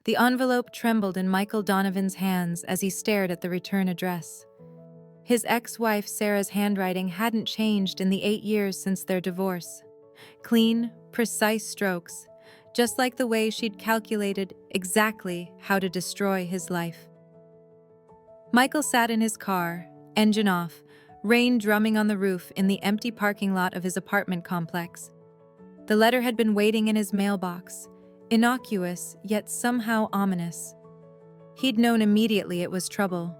The envelope trembled in Michael Donovan's hands as he stared at the return address. His ex-wife Sarah's handwriting hadn't changed in the 8 years since their divorce. Clean, precise strokes, just like the way she'd calculated exactly how to destroy his life. Michael sat in his car, engine off, rain drumming on the roof in the empty parking lot of his apartment complex. The letter had been waiting in his mailbox, innocuous yet somehow ominous. He'd known immediately it was trouble.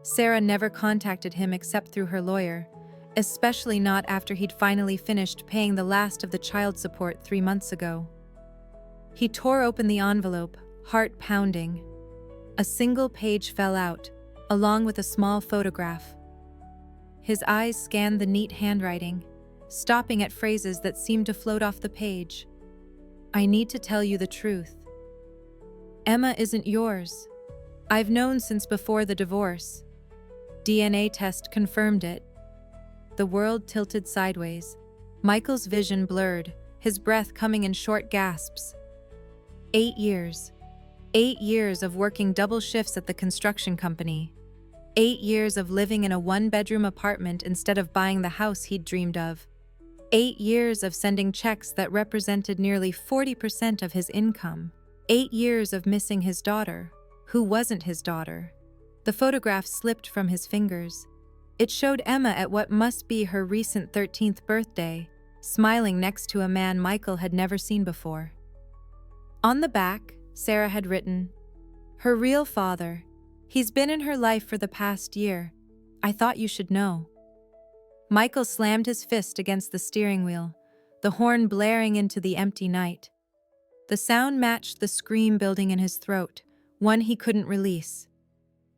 Sarah never contacted him except through her lawyer, especially not after he'd finally finished paying the last of the child support 3 months ago. He tore open the envelope, heart pounding. A single page fell out, along with a small photograph. His eyes scanned the neat handwriting, stopping at phrases that seemed to float off the page. "I need to tell you the truth. Emma isn't yours. I've known since before the divorce. DNA test confirmed it." The world tilted sideways. Michael's vision blurred, his breath coming in short gasps. 8 years. 8 years of working double shifts at the construction company. 8 years of living in a one-bedroom apartment instead of buying the house he'd dreamed of. 8 years of sending checks that represented nearly 40% of his income. 8 years of missing his daughter, who wasn't his daughter. The photograph slipped from his fingers. It showed Emma at what must be her recent 13th birthday, smiling next to a man Michael had never seen before. On the back, Sarah had written, "Her real father. He's been in her life for the past year. I thought you should know." Michael slammed his fist against the steering wheel, the horn blaring into the empty night. The sound matched the scream building in his throat, one he couldn't release.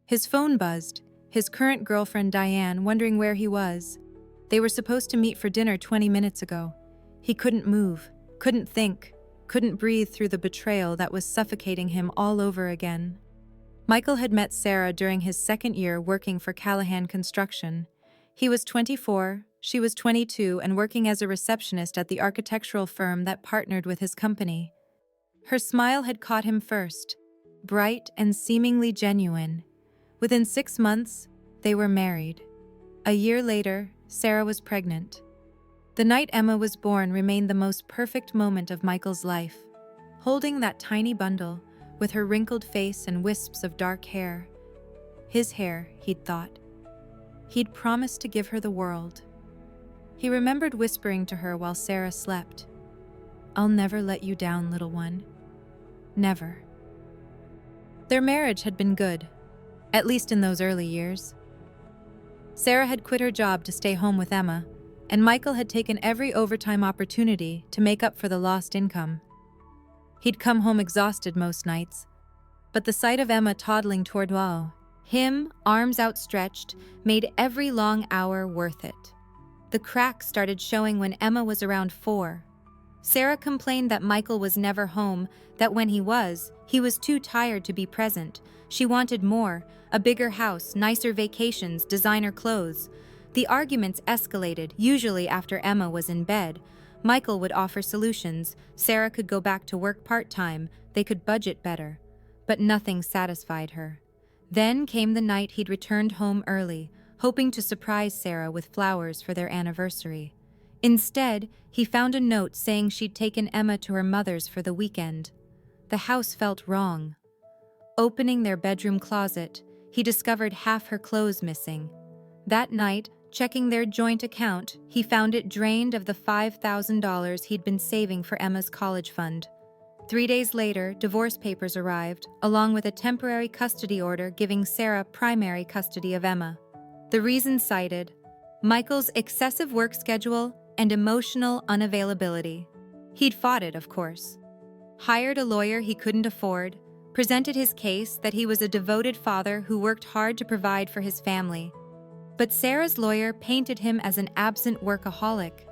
His phone buzzed, his current girlfriend Diane wondering where he was. They were supposed to meet for dinner 20 minutes ago. He couldn't move, couldn't think, couldn't breathe through the betrayal that was suffocating him all over again. Michael had met Sarah during his second year working for Callahan Construction. He was 24, she was 22, and working as a receptionist at the architectural firm that partnered with his company. Her smile had caught him first, bright and seemingly genuine. Within 6 months, they were married. A year later, Sarah was pregnant. The night Emma was born remained the most perfect moment of Michael's life. Holding that tiny bundle, with her wrinkled face and wisps of dark hair. His hair, he'd thought. He'd promised to give her the world. He remembered whispering to her while Sarah slept, "I'll never let you down, little one. Never." Their marriage had been good, at least in those early years. Sarah had quit her job to stay home with Emma, and Michael had taken every overtime opportunity to make up for the lost income. He'd come home exhausted most nights, but the sight of Emma toddling toward him, arms outstretched, made every long hour worth it. The cracks started showing when Emma was around 4. Sarah complained that Michael was never home, that when he was too tired to be present. She wanted more, a bigger house, nicer vacations, designer clothes. The arguments escalated, usually after Emma was in bed. Michael would offer solutions. Sarah could go back to work part-time. They could budget better. But nothing satisfied her. Then came the night he'd returned home early, hoping to surprise Sarah with flowers for their anniversary. Instead, he found a note saying she'd taken Emma to her mother's for the weekend. The house felt wrong. Opening their bedroom closet, he discovered half her clothes missing. That night, checking their joint account, he found it drained of the $5,000 he'd been saving for Emma's college fund. 3 days later, divorce papers arrived, along with a temporary custody order giving Sarah primary custody of Emma. The reasons cited: Michael's excessive work schedule and emotional unavailability. He'd fought it, of course. Hired a lawyer he couldn't afford, presented his case that he was a devoted father who worked hard to provide for his family. But Sarah's lawyer painted him as an absent workaholic.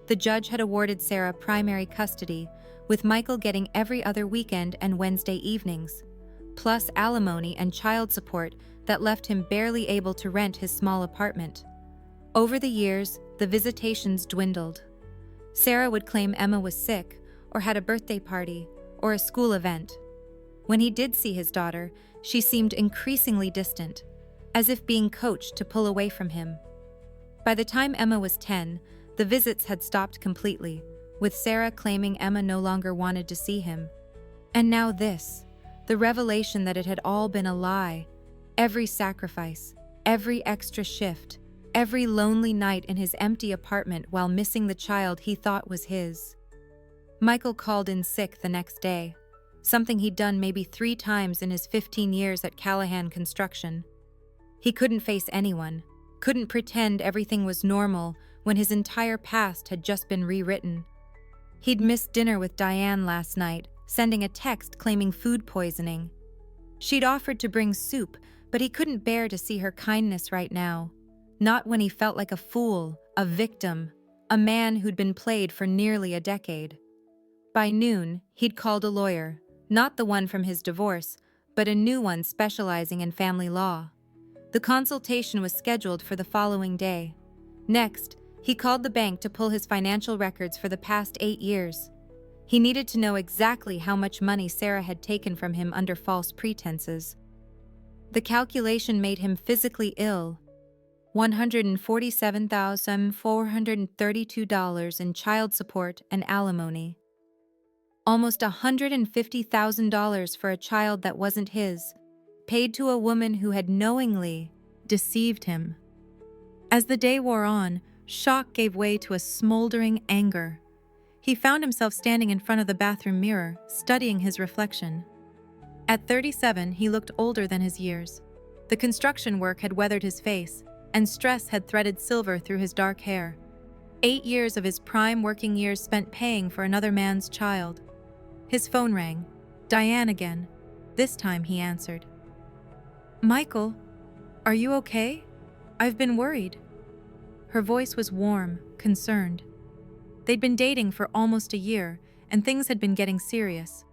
The judge had awarded Sarah primary custody, with Michael getting every other weekend and Wednesday evenings, plus alimony and child support that left him barely able to rent his small apartment. Over the years, the visitations dwindled. Sarah would claim Emma was sick, or had a birthday party, or a school event. When he did see his daughter, she seemed increasingly distant, as if being coached to pull away from him. By the time Emma was 10, the visits had stopped completely, with Sarah claiming Emma no longer wanted to see him. And now this, the revelation that it had all been a lie. Every sacrifice, every extra shift, every lonely night in his empty apartment while missing the child he thought was his. Michael called in sick the next day, something he'd done maybe 3 times in his 15 years at Callahan Construction. He couldn't face anyone, couldn't pretend everything was normal when his entire past had just been rewritten. He'd missed dinner with Diane last night, sending a text claiming food poisoning. She'd offered to bring soup, but he couldn't bear to see her kindness right now. Not when he felt like a fool, a victim, a man who'd been played for nearly a decade. By noon, he'd called a lawyer, not the one from his divorce, but a new one specializing in family law. The consultation was scheduled for the following day. Next, he called the bank to pull his financial records for the past 8 years. He needed to know exactly how much money Sarah had taken from him under false pretenses. The calculation made him physically ill. $147,432 in child support and alimony. Almost $150,000 for a child that wasn't his, paid to a woman who had knowingly deceived him. As the day wore on, shock gave way to a smoldering anger. He found himself standing in front of the bathroom mirror, studying his reflection. At 37, he looked older than his years. The construction work had weathered his face, and stress had threaded silver through his dark hair. 8 years of his prime working years spent paying for another man's child. His phone rang. Diane again. This time he answered. "Michael, are you okay? I've been worried." Her voice was warm, concerned. They'd been dating for almost a year, and things had been getting serious.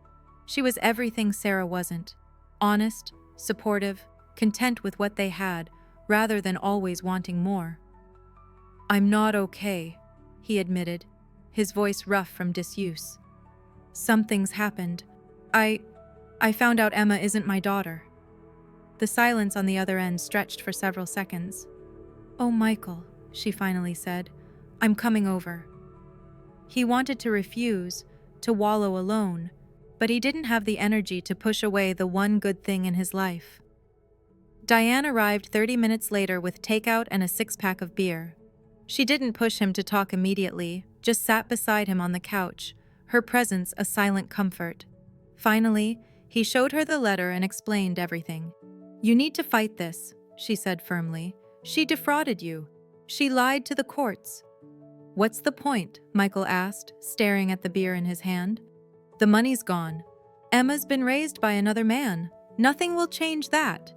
She was everything Sarah wasn't. Honest, supportive, content with what they had, rather than always wanting more. "I'm not okay," he admitted, his voice rough from disuse. "Something's happened. I found out Emma isn't my daughter." The silence on the other end stretched for several seconds. "Oh, Michael," she finally said, "I'm coming over." He wanted to refuse, to wallow alone, but he didn't have the energy to push away the one good thing in his life. Diane arrived 30 minutes later with takeout and a 6-pack of beer. She didn't push him to talk immediately, just sat beside him on the couch, her presence a silent comfort. Finally, he showed her the letter and explained everything. "You need to fight this," she said firmly. "She defrauded you. She lied to the courts." "What's the point?" Michael asked, staring at the beer in his hand. "The money's gone. Emma's been raised by another man. Nothing will change that."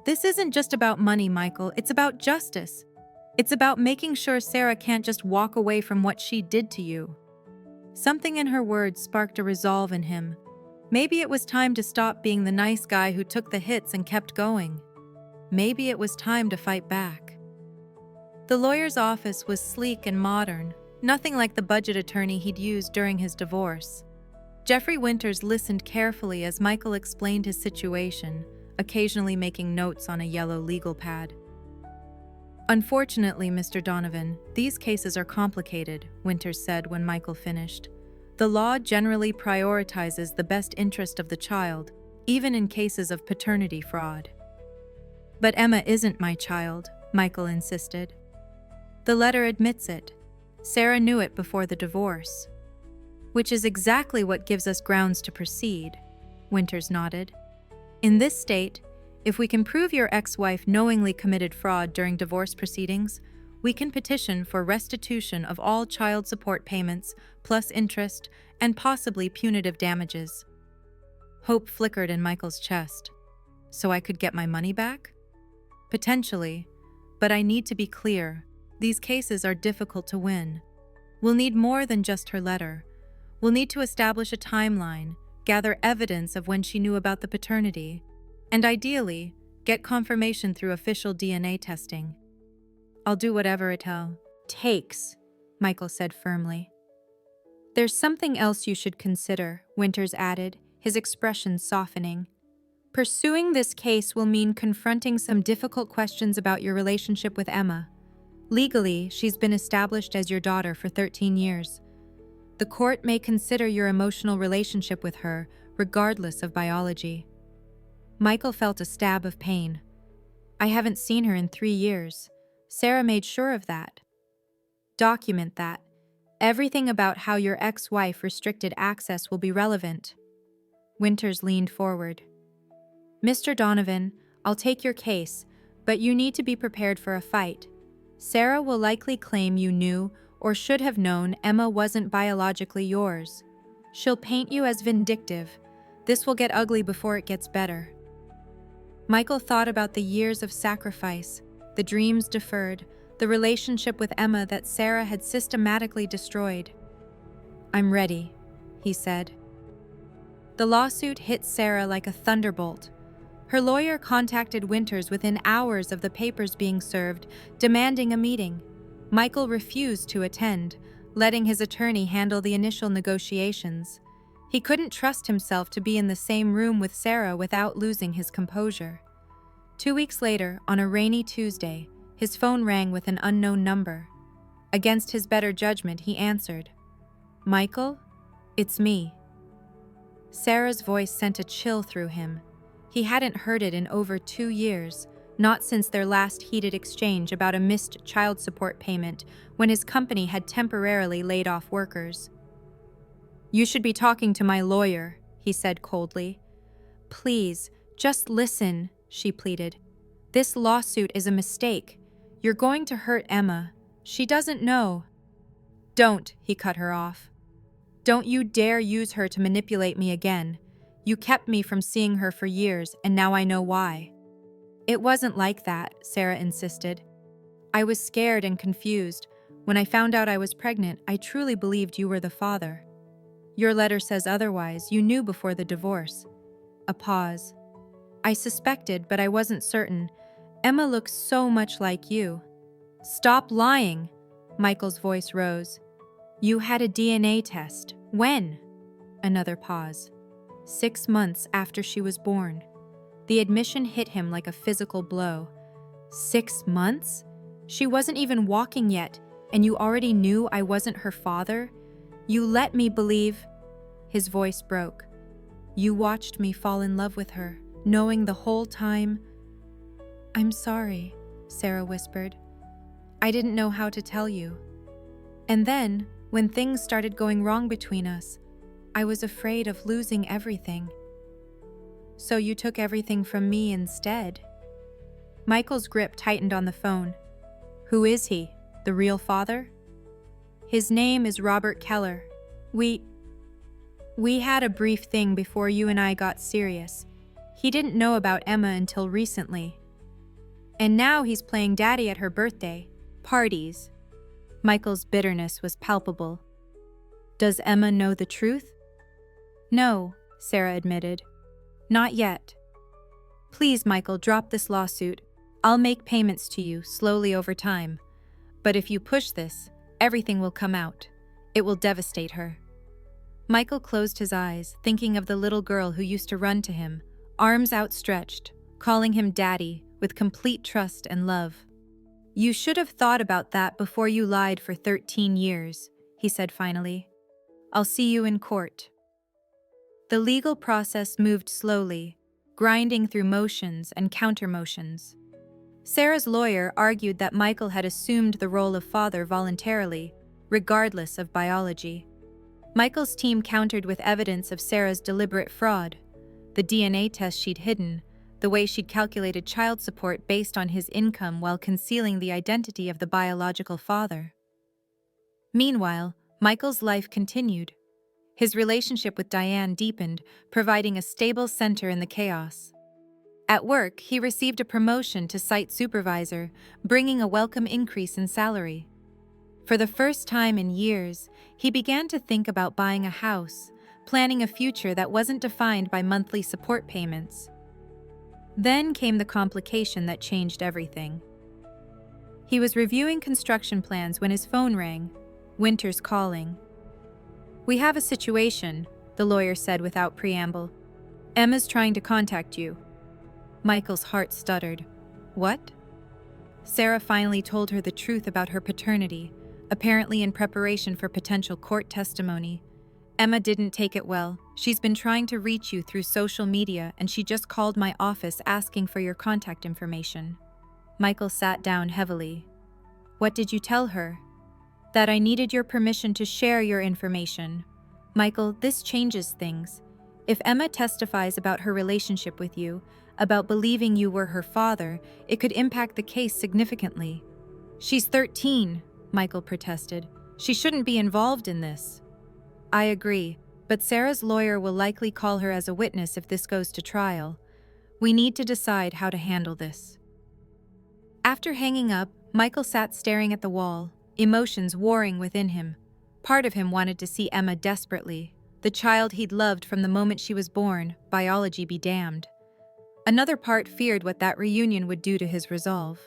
"This isn't just about money, Michael. It's about justice. It's about making sure Sarah can't just walk away from what she did to you." Something in her words sparked a resolve in him. Maybe it was time to stop being the nice guy who took the hits and kept going. Maybe it was time to fight back. The lawyer's office was sleek and modern, nothing like the budget attorney he'd used during his divorce. Jeffrey Winters listened carefully as Michael explained his situation, occasionally making notes on a yellow legal pad. "Unfortunately, Mr. Donovan, these cases are complicated," Winters said when Michael finished. "The law generally prioritizes the best interest of the child, even in cases of paternity fraud." "But Emma isn't my child," Michael insisted. "The letter admits it. Sarah knew it before the divorce." "Which is exactly what gives us grounds to proceed," Winters nodded. "In this state, if we can prove your ex-wife knowingly committed fraud during divorce proceedings, we can petition for restitution of all child support payments, plus interest, and possibly punitive damages." Hope flickered in Michael's chest. "So I could get my money back?" "Potentially, but I need to be clear. These cases are difficult to win. We'll need more than just her letter. We'll need to establish a timeline, gather evidence of when she knew about the paternity, and ideally, get confirmation through official DNA testing." "I'll do whatever it takes," Michael said firmly. "There's something else you should consider," Winters added, his expression softening. Pursuing this case will mean confronting some difficult questions about your relationship with Emma. Legally, she's been established as your daughter for 13 years. The court may consider your emotional relationship with her, regardless of biology. Michael felt a stab of pain. I haven't seen her in 3 years. Sarah made sure of that. Document that. Everything about how your ex-wife restricted access will be relevant. Winters leaned forward. Mr. Donovan, I'll take your case, but you need to be prepared for a fight. Sarah will likely claim you knew or should have known Emma wasn't biologically yours. She'll paint you as vindictive. This will get ugly before it gets better. Michael thought about the years of sacrifice, the dreams deferred, the relationship with Emma that Sarah had systematically destroyed. I'm ready, he said. The lawsuit hit Sarah like a thunderbolt. Her lawyer contacted Winters within hours of the papers being served, demanding a meeting. Michael refused to attend, letting his attorney handle the initial negotiations. He couldn't trust himself to be in the same room with Sarah without losing his composure. 2 weeks later, on a rainy Tuesday, his phone rang with an unknown number. Against his better judgment, he answered. Michael? It's me. Sarah's voice sent a chill through him. He hadn't heard it in over 2 years, not since their last heated exchange about a missed child support payment when his company had temporarily laid off workers. You should be talking to my lawyer, he said coldly. Please, just listen, she pleaded. This lawsuit is a mistake. You're going to hurt Emma. She doesn't know. Don't, he cut her off. Don't you dare use her to manipulate me again. You kept me from seeing her for years, and now I know why. It wasn't like that, Sarah insisted. I was scared and confused. When I found out I was pregnant, I truly believed you were the father. Your letter says otherwise. You knew before the divorce. A pause. I suspected, but I wasn't certain. Emma looks so much like you. Stop lying, Michael's voice rose. You had a DNA test. When? Another pause. 6 months after she was born. The admission hit him like a physical blow. 6 months? She wasn't even walking yet, and you already knew I wasn't her father? You let me believe... His voice broke. You watched me fall in love with her, knowing the whole time... I'm sorry, Sarah whispered. I didn't know how to tell you. And then, when things started going wrong between us, I was afraid of losing everything. So you took everything from me instead? Michael's grip tightened on the phone. Who is he? The real father? His name is Robert Keller. We had a brief thing before you and I got serious. He didn't know about Emma until recently. And now he's playing daddy at her birthday parties. Michael's bitterness was palpable. Does Emma know the truth? No, Sarah admitted. Not yet. Please, Michael, drop this lawsuit. I'll make payments to you slowly over time. But if you push this, everything will come out. It will devastate her. Michael closed his eyes, thinking of the little girl who used to run to him, arms outstretched, calling him daddy with complete trust and love. You should have thought about that before you lied for 13 years, he said finally. I'll see you in court. The legal process moved slowly, grinding through motions and counter-motions. Sarah's lawyer argued that Michael had assumed the role of father voluntarily, regardless of biology. Michael's team countered with evidence of Sarah's deliberate fraud, the DNA test she'd hidden, the way she'd calculated child support based on his income while concealing the identity of the biological father. Meanwhile, Michael's life continued. His relationship with Diane deepened, providing a stable center in the chaos. At work, he received a promotion to site supervisor, bringing a welcome increase in salary. For the first time in years, he began to think about buying a house, planning a future that wasn't defined by monthly support payments. Then came the complication that changed everything. He was reviewing construction plans when his phone rang, Winters calling. We have a situation, the lawyer said without preamble. Emma's trying to contact you. Michael's heart stuttered. What? Sarah finally told her the truth about her paternity, apparently in preparation for potential court testimony. Emma didn't take it well. She's been trying to reach you through social media, and she just called my office asking for your contact information. Michael sat down heavily. What did you tell her? That I needed your permission to share your information. Michael, this changes things. If Emma testifies about her relationship with you, about believing you were her father, it could impact the case significantly. She's 13, Michael protested. She shouldn't be involved in this. I agree, but Sarah's lawyer will likely call her as a witness if this goes to trial. We need to decide how to handle this. After hanging up, Michael sat staring at the wall, emotions warring within him. Part of him wanted to see Emma desperately, the child he'd loved from the moment she was born, biology be damned. Another part feared what that reunion would do to his resolve.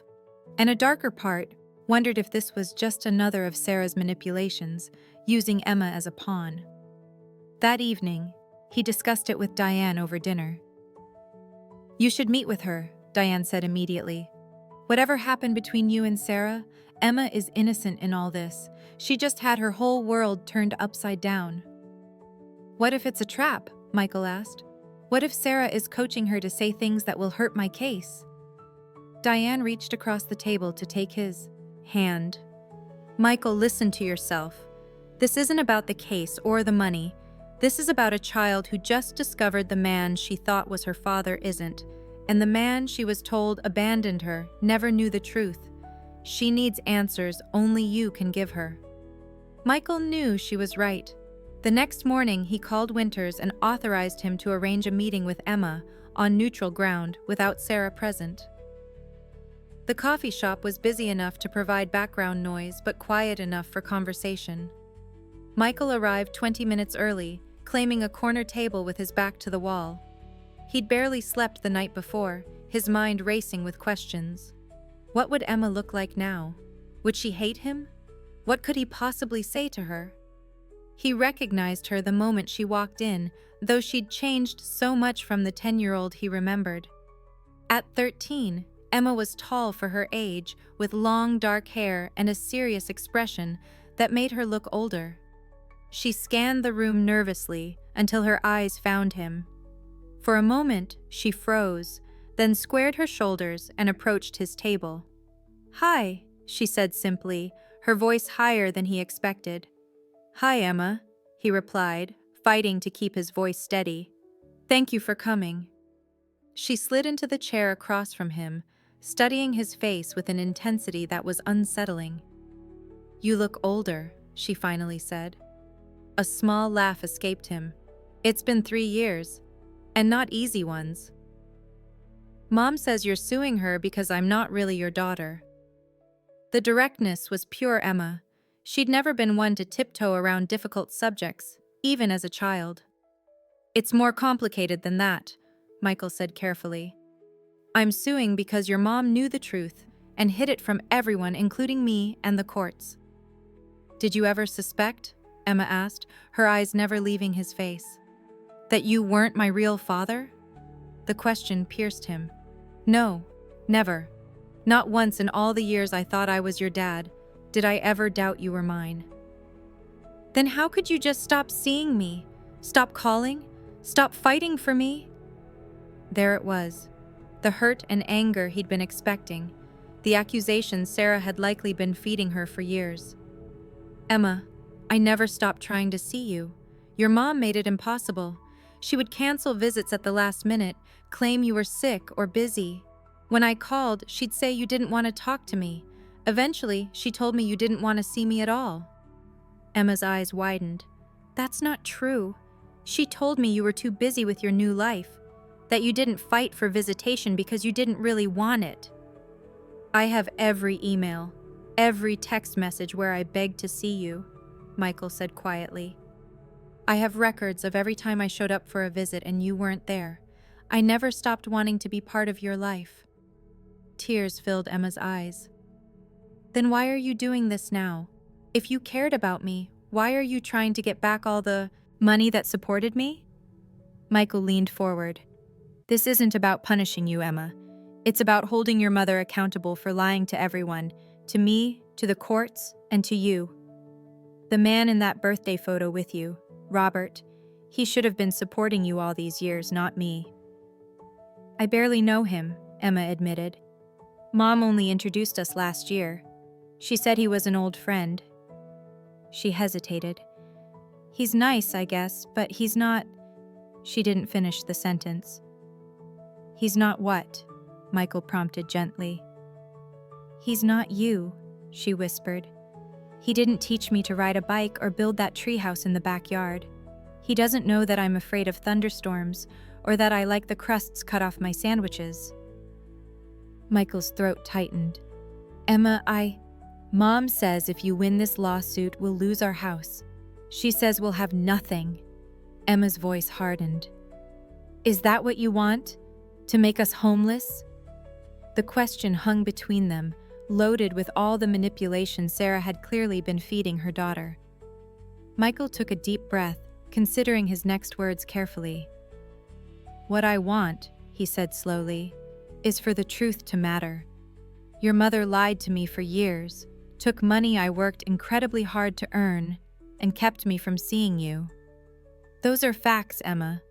And a darker part wondered if this was just another of Sarah's manipulations, using Emma as a pawn. That evening, he discussed it with Diane over dinner. You should meet with her, Diane said immediately. Whatever happened between you and Sarah, Emma is innocent in all this. She just had her whole world turned upside down. What if it's a trap? Michael asked. What if Sarah is coaching her to say things that will hurt my case? Diane reached across the table to take his hand. Michael, listen to yourself. This isn't about the case or the money. This is about a child who just discovered the man she thought was her father isn't, and the man she was told abandoned her never knew the truth. She needs answers only you can give her. Michael knew she was right. The next morning, he called Winters and authorized him to arrange a meeting with Emma on neutral ground without Sarah present. The coffee shop was busy enough to provide background noise but quiet enough for conversation. Michael arrived 20 minutes early, claiming a corner table with his back to the wall. He'd barely slept the night before, his mind racing with questions. What would Emma look like now? Would she hate him? What could he possibly say to her? He recognized her the moment she walked in, though she'd changed so much from the 10-year-old he remembered. At 13, Emma was tall for her age, with long dark hair and a serious expression that made her look older. She scanned the room nervously until her eyes found him. For a moment, she froze, then squared her shoulders and approached his table. Hi, she said simply, her voice higher than he expected. Hi, Emma, he replied, fighting to keep his voice steady. Thank you for coming. She slid into the chair across from him, studying his face with an intensity that was unsettling. You look older, she finally said. A small laugh escaped him. It's been 3 years, and not easy ones. Mom says you're suing her because I'm not really your daughter. The directness was pure Emma. She'd never been one to tiptoe around difficult subjects, even as a child. It's more complicated than that, Michael said carefully. I'm suing because your mom knew the truth and hid it from everyone, including me and the courts. Did you ever suspect, Emma asked, her eyes never leaving his face, that you weren't my real father? The question pierced him. No, never. Not once in all the years I thought I was your dad did I ever doubt you were mine. Then how could you just stop seeing me? Stop calling? Stop fighting for me? There it was. The hurt and anger he'd been expecting. The accusations Sarah had likely been feeding her for years. Emma, I never stopped trying to see you. Your mom made it impossible. She would cancel visits at the last minute, claim you were sick or busy. When I called, she'd say you didn't want to talk to me. Eventually, she told me you didn't want to see me at all. Emma's eyes widened. That's not true. She told me you were too busy with your new life, that you didn't fight for visitation because you didn't really want it. I have every email, every text message where I begged to see you, Michael said quietly. I have records of every time I showed up for a visit and you weren't there. I never stopped wanting to be part of your life. Tears filled Emma's eyes. Then why are you doing this now? If you cared about me, why are you trying to get back all the Money that supported me? Michael leaned forward. This isn't about punishing you, Emma. It's about holding your mother accountable for lying to everyone, to me, to the courts, and to you. The man in that birthday photo with you, Robert, he should have been supporting you all these years, not me. I barely know him, Emma admitted. Mom only introduced us last year. She said he was an old friend. She hesitated. He's nice, I guess, but he's not… She didn't finish the sentence. He's not what? Michael prompted gently. He's not you, she whispered. He didn't teach me to ride a bike or build that treehouse in the backyard. He doesn't know that I'm afraid of thunderstorms or that I like the crusts cut off my sandwiches. Michael's throat tightened. Emma, Mom says if you win this lawsuit, we'll lose our house. She says we'll have nothing. Emma's voice hardened. Is that what you want? To make us homeless? The question hung between them, loaded with all the manipulation Sarah had clearly been feeding her daughter. Michael took a deep breath, considering his next words carefully. What I want, he said slowly, is for the truth to matter. Your mother lied to me for years, took money I worked incredibly hard to earn, and kept me from seeing you. Those are facts, Emma.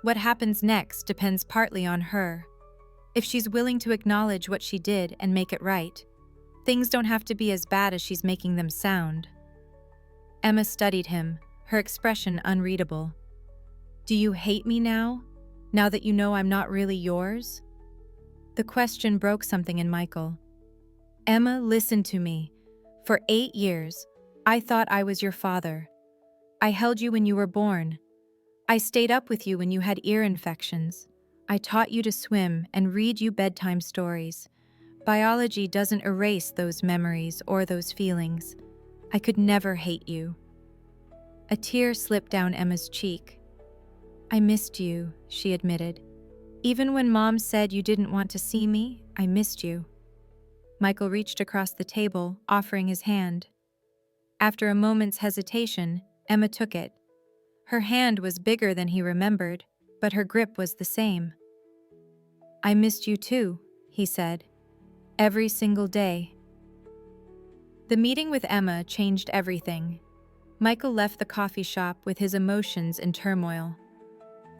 What happens next depends partly on her. If she's willing to acknowledge what she did and make it right, things don't have to be as bad as she's making them sound. Emma studied him, her expression unreadable. Do you hate me now that you know I'm not really yours? The question broke something in Michael. Emma, listen to me. For 8 years, I thought I was your father. I held you when you were born. I stayed up with you when you had ear infections. I taught you to swim and read you bedtime stories. Biology doesn't erase those memories or those feelings. I could never hate you. A tear slipped down Emma's cheek. I missed you, she admitted. Even when Mom said you didn't want to see me, I missed you. Michael reached across the table, offering his hand. After a moment's hesitation, Emma took it. Her hand was bigger than he remembered, but her grip was the same. I missed you too, he said. Every single day. The meeting with Emma changed everything. Michael left the coffee shop with his emotions in turmoil.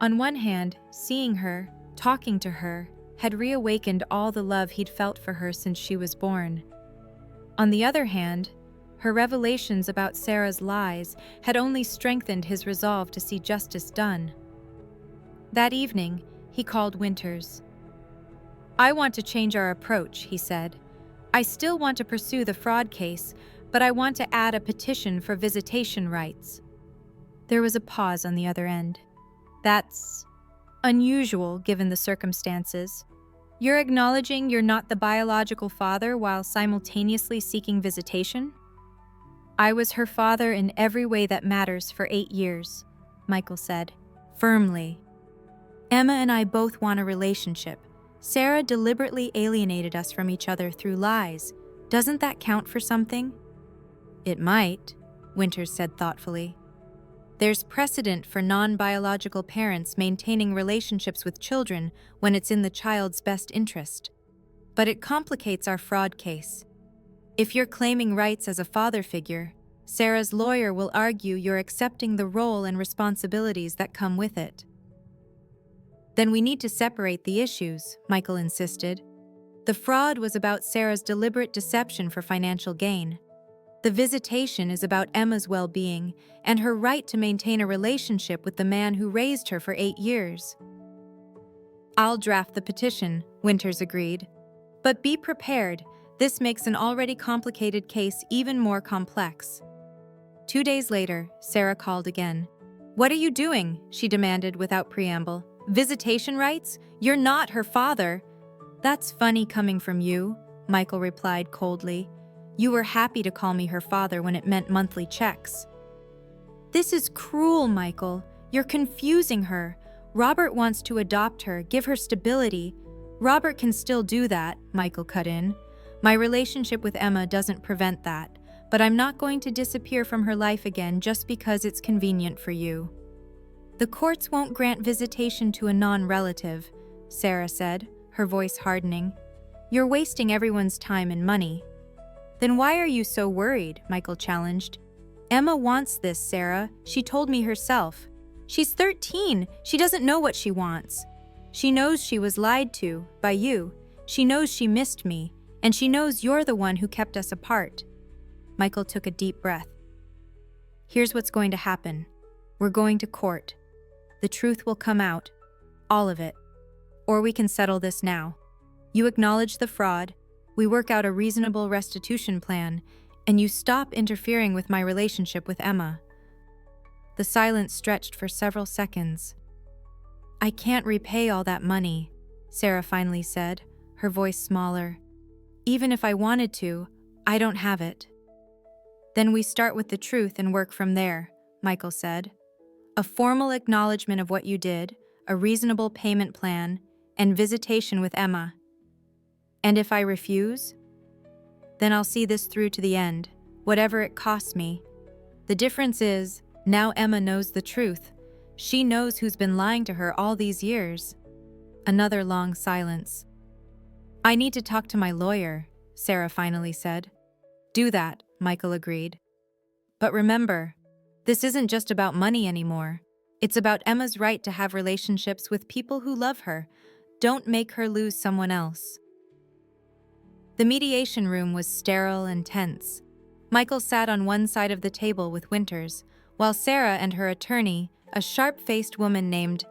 On one hand, seeing her, talking to her, had reawakened all the love he'd felt for her since she was born. On the other hand, her revelations about Sarah's lies had only strengthened his resolve to see justice done. That evening, he called Winters. I want to change our approach, he said. I still want to pursue the fraud case, but I want to add a petition for visitation rights. There was a pause on the other end. That's unusual given the circumstances. You're acknowledging you're not the biological father while simultaneously seeking visitation? I was her father in every way that matters for 8 years, Michael said, firmly. Emma and I both want a relationship. Sarah deliberately alienated us from each other through lies. Doesn't that count for something? It might, Winters said thoughtfully. There's precedent for non-biological parents maintaining relationships with children when it's in the child's best interest. But it complicates our fraud case. If you're claiming rights as a father figure, Sarah's lawyer will argue you're accepting the role and responsibilities that come with it. Then we need to separate the issues, Michael insisted. The fraud was about Sarah's deliberate deception for financial gain. The visitation is about Emma's well-being and her right to maintain a relationship with the man who raised her for 8 years. I'll draft the petition, Winters agreed. But be prepared, this makes an already complicated case even more complex. 2 days later, Sarah called again. What are you doing? She demanded without preamble. Visitation rights? You're not her father. That's funny coming from you, Michael replied coldly. You were happy to call me her father when it meant monthly checks. This is cruel, Michael. You're confusing her. Robert wants to adopt her, give her stability. Robert can still do that, Michael cut in. My relationship with Emma doesn't prevent that, but I'm not going to disappear from her life again just because it's convenient for you. The courts won't grant visitation to a non-relative, Sarah said, her voice hardening. You're wasting everyone's time and money. Then why are you so worried? Michael challenged. Emma wants this, Sarah. She told me herself. She's 13. She doesn't know what she wants. She knows she was lied to by you. She knows she missed me, and she knows you're the one who kept us apart. Michael took a deep breath. Here's what's going to happen. We're going to court. The truth will come out. All of it. Or we can settle this now. You acknowledge the fraud, we work out a reasonable restitution plan, and you stop interfering with my relationship with Emma. The silence stretched for several seconds. I can't repay all that money, Sarah finally said, her voice smaller. Even if I wanted to, I don't have it. Then we start with the truth and work from there, Michael said. A formal acknowledgement of what you did, a reasonable payment plan, and visitation with Emma. And if I refuse? Then I'll see this through to the end, whatever it costs me. The difference is, now Emma knows the truth. She knows who's been lying to her all these years. Another long silence. I need to talk to my lawyer, Sarah finally said. Do that, Michael agreed. But remember, this isn't just about money anymore. It's about Emma's right to have relationships with people who love her. Don't make her lose someone else. The mediation room was sterile and tense. Michael sat on one side of the table with Winters, while Sarah and her attorney, a sharp-faced woman named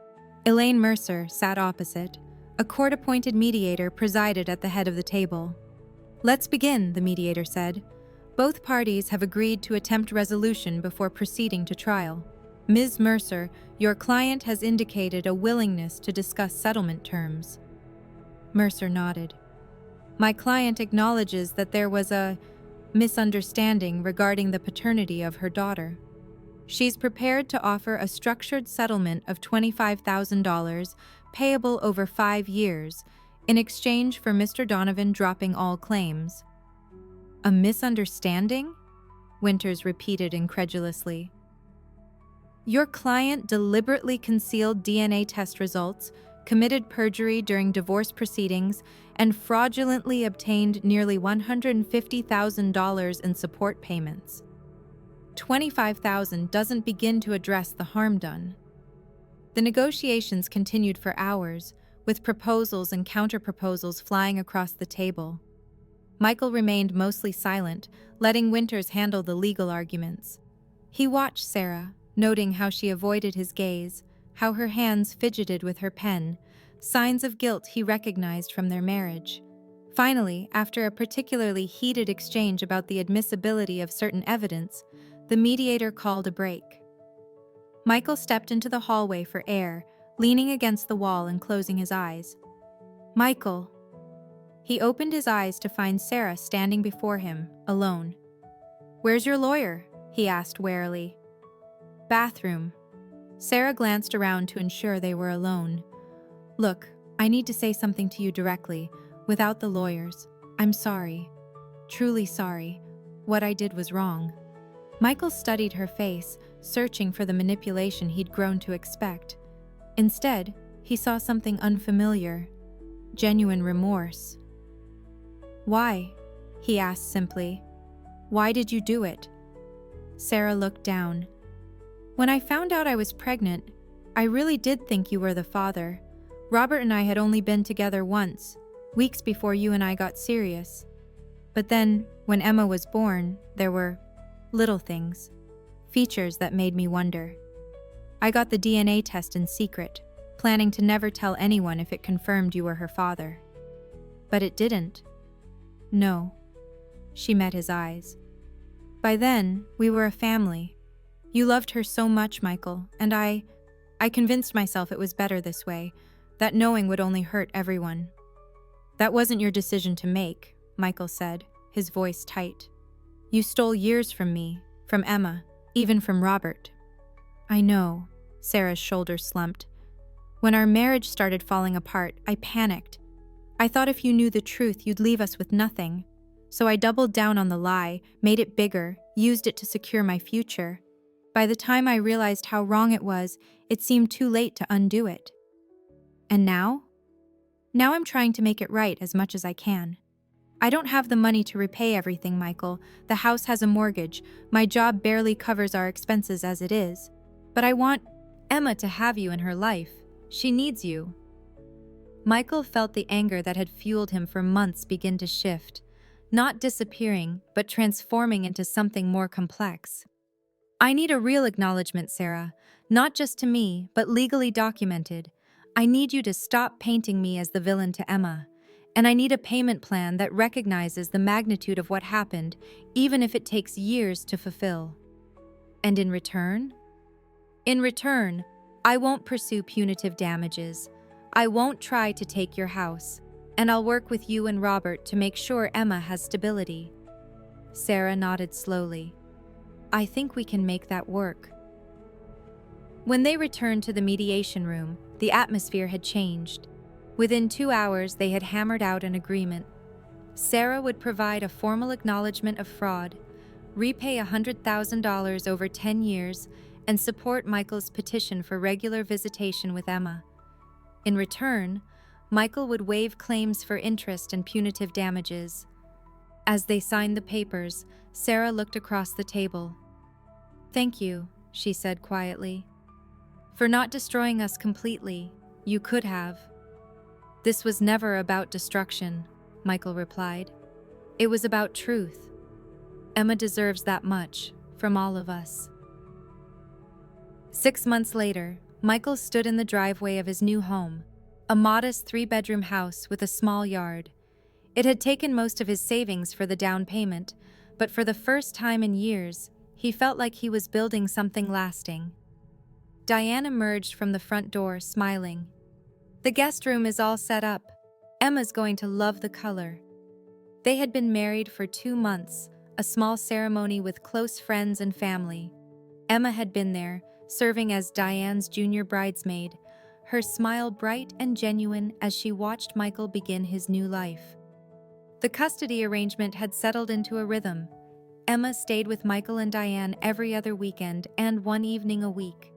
Elaine Mercer, sat opposite. A court-appointed mediator presided at the head of the table. Let's begin, the mediator said. Both parties have agreed to attempt resolution before proceeding to trial. Ms. Mercer, your client has indicated a willingness to discuss settlement terms. Mercer nodded. My client acknowledges that there was a misunderstanding regarding the paternity of her daughter. She's prepared to offer a structured settlement of $25,000 payable over 5 years in exchange for Mr. Donovan dropping all claims. A misunderstanding? Winters repeated incredulously. Your client deliberately concealed DNA test results, committed perjury during divorce proceedings, and fraudulently obtained nearly $150,000 in support payments. $25,000 doesn't begin to address the harm done. The negotiations continued for hours, with proposals and counterproposals flying across the table. Michael remained mostly silent, letting Winters handle the legal arguments. He watched Sarah, noting how she avoided his gaze, how her hands fidgeted with her pen, signs of guilt he recognized from their marriage. Finally, after a particularly heated exchange about the admissibility of certain evidence, the mediator called a break. Michael stepped into the hallway for air, leaning against the wall and closing his eyes. Michael. He opened his eyes to find Sarah standing before him, alone. Where's your lawyer? He asked warily. Bathroom. Sarah glanced around to ensure they were alone. Look, I need to say something to you directly, without the lawyers. I'm sorry. Truly sorry. What I did was wrong. Michael studied her face, searching for the manipulation he'd grown to expect. Instead, he saw something unfamiliar. Genuine remorse. Why? He asked simply. Why did you do it? Sarah looked down. When I found out I was pregnant, I really did think you were the father. Robert and I had only been together once, weeks before you and I got serious. But then, when Emma was born, there were little things, features that made me wonder. I got the DNA test in secret, planning to never tell anyone if it confirmed you were her father. But it didn't. No. She met his eyes. By then, we were a family. You loved her so much, Michael, and I convinced myself it was better this way, that knowing would only hurt everyone. That wasn't your decision to make, Michael said, his voice tight. You stole years from me, from Emma, even from Robert. I know, Sarah's shoulders slumped. When our marriage started falling apart, I panicked. I thought if you knew the truth, you'd leave us with nothing. So I doubled down on the lie, made it bigger, used it to secure my future. By the time I realized how wrong it was, it seemed too late to undo it. And now? Now I'm trying to make it right as much as I can. I don't have the money to repay everything, Michael. The house has a mortgage. My job barely covers our expenses as it is. But I want Emma to have you in her life. She needs you. Michael felt the anger that had fueled him for months begin to shift, not disappearing, but transforming into something more complex. I need a real acknowledgement, Sarah, not just to me, but legally documented. I need you to stop painting me as the villain to Emma, and I need a payment plan that recognizes the magnitude of what happened, even if it takes years to fulfill. And in return? In return, I won't pursue punitive damages. I won't try to take your house, and I'll work with you and Robert to make sure Emma has stability. Sarah nodded slowly. I think we can make that work. When they returned to the mediation room, the atmosphere had changed. Within 2 hours, they had hammered out an agreement. Sarah would provide a formal acknowledgement of fraud, repay $100,000 over 10 years, and support Michael's petition for regular visitation with Emma. In return, Michael would waive claims for interest and punitive damages. As they signed the papers, Sarah looked across the table. Thank you, she said quietly. For not destroying us completely, you could have. This was never about destruction, Michael replied. It was about truth. Emma deserves that much, from all of us. 6 months later, Michael stood in the driveway of his new home, a modest 3-bedroom house with a small yard. It had taken most of his savings for the down payment, but for the first time in years, he felt like he was building something lasting. Diane emerged from the front door, smiling. The guest room is all set up. Emma's going to love the color. They had been married for 2 months, a small ceremony with close friends and family. Emma had been there, serving as Diane's junior bridesmaid, her smile bright and genuine as she watched Michael begin his new life. The custody arrangement had settled into a rhythm. Emma stayed with Michael and Diane every other weekend and 1 evening a week.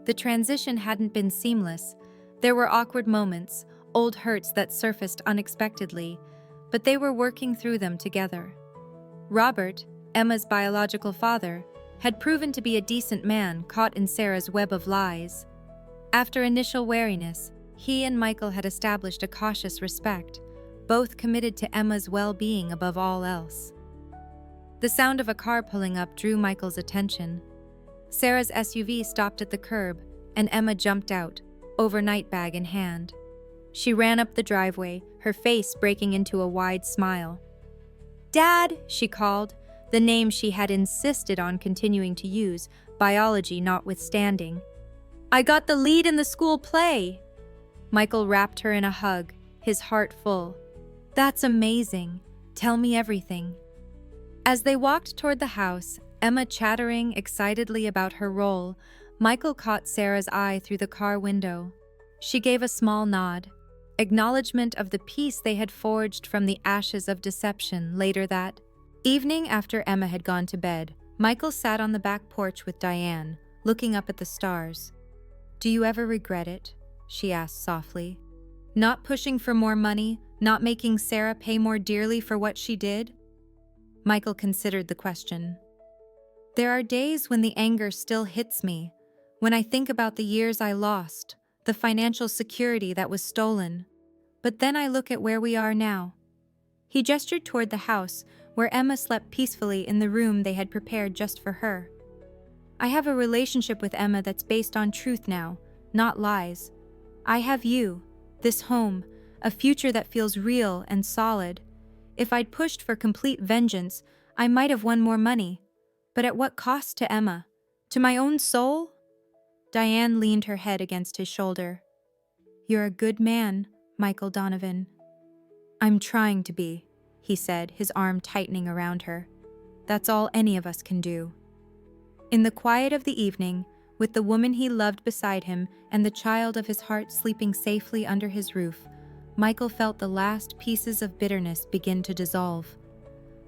The transition hadn't been seamless. There were awkward moments, old hurts that surfaced unexpectedly, but they were working through them together. Robert, Emma's biological father, had proven to be a decent man caught in Sarah's web of lies. After initial wariness, he and Michael had established a cautious respect, both committed to Emma's well-being above all else. The sound of a car pulling up drew Michael's attention. Sarah's SUV stopped at the curb, and Emma jumped out, overnight bag in hand. She ran up the driveway, her face breaking into a wide smile. "Dad," she called, the name she had insisted on continuing to use, biology notwithstanding. "I got the lead in the school play." Michael wrapped her in a hug, his heart full. "That's amazing. Tell me everything." As they walked toward the house, Emma chattering excitedly about her role, Michael caught Sarah's eye through the car window. She gave a small nod, acknowledgement of the peace they had forged from the ashes of deception. Later that evening, after Emma had gone to bed, Michael sat on the back porch with Diane, looking up at the stars. "Do you ever regret it?" she asked softly. "Not pushing for more money, not making Sarah pay more dearly for what she did?" Michael considered the question. "There are days when the anger still hits me, when I think about the years I lost, the financial security that was stolen. But then I look at where we are now." He gestured toward the house, where Emma slept peacefully in the room they had prepared just for her. "I have a relationship with Emma that's based on truth now, not lies. I have you, this home, a future that feels real and solid. If I'd pushed for complete vengeance, I might have won more money. But at what cost to Emma? To my own soul?" Diane leaned her head against his shoulder. "You're a good man, Michael Donovan." "I'm trying to be," he said, his arm tightening around her. "That's all any of us can do." In the quiet of the evening, with the woman he loved beside him and the child of his heart sleeping safely under his roof, Michael felt the last pieces of bitterness begin to dissolve.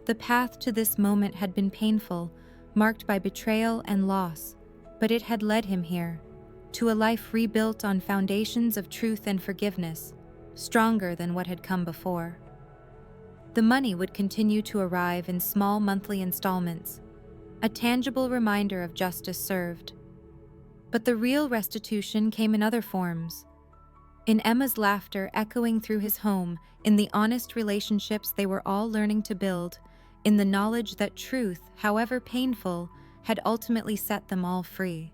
The path to this moment had been painful, marked by betrayal and loss. but it had led him here, to a life rebuilt on foundations of truth and forgiveness, stronger than what had come before. The money would continue to arrive in small monthly installments, a tangible reminder of justice served. But the real restitution came in other forms. In Emma's laughter echoing through his home, in the honest relationships they were all learning to build, in the knowledge that truth, however painful, had ultimately set them all free.